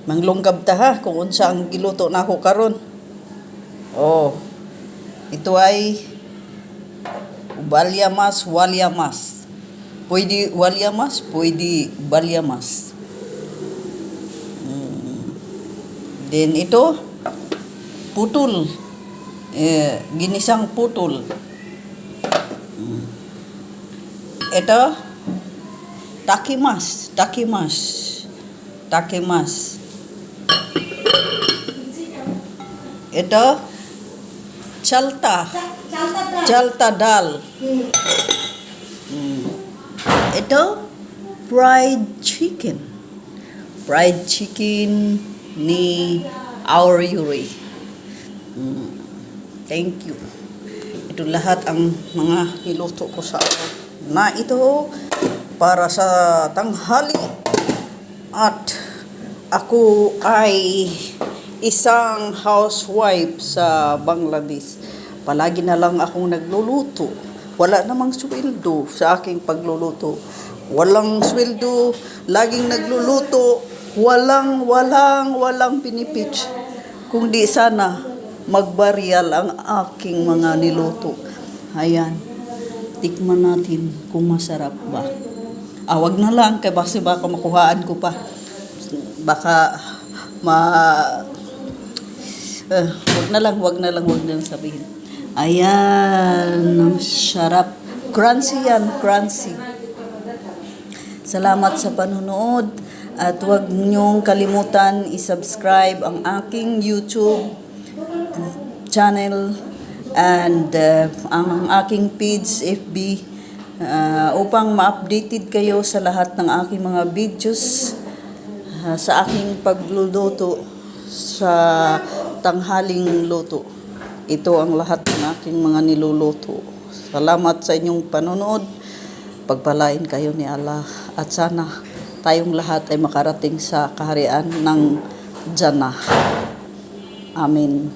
Manglunggab ta ha kung unsa ang giluto nako karon. Oh, ito ay walyamas. Pwede walyamas, pwede balyamas. Then ito, putol. Ginisang putol. Ito, takimas. Ito, chalta dal. Ito, fried chicken ni Our Yuri. Thank you. Ito lahat ang mga niluto ko sa araw na ito para sa tanghali. At ako ay isang housewife sa Bangladesh. Palagi na lang akong nagluluto. Wala namang sweldo sa aking pagluluto. Walang sweldo, laging nagluluto. Walang pinipitch. Kung di sana magbaryal ang aking mga niluto. Ayan. Tikman natin kung masarap ba. Wag na lang kay baka makuhaan ko pa. Baka wag na lang sabihin. Ayan, sarap. Crunchy yan. Salamat sa panonood. At huwag niyong kalimutan i-subscribe ang aking YouTube channel and ang aking page FB upang ma-updated kayo sa lahat ng aking mga videos sa aking pagluluto sa tanghaling luto. Ito ang lahat ng aking mga niluluto. Salamat sa inyong panonood. Pagpalain kayo ni Allah at sana tayong lahat ay makarating sa kaharian ng Jannah. Amen.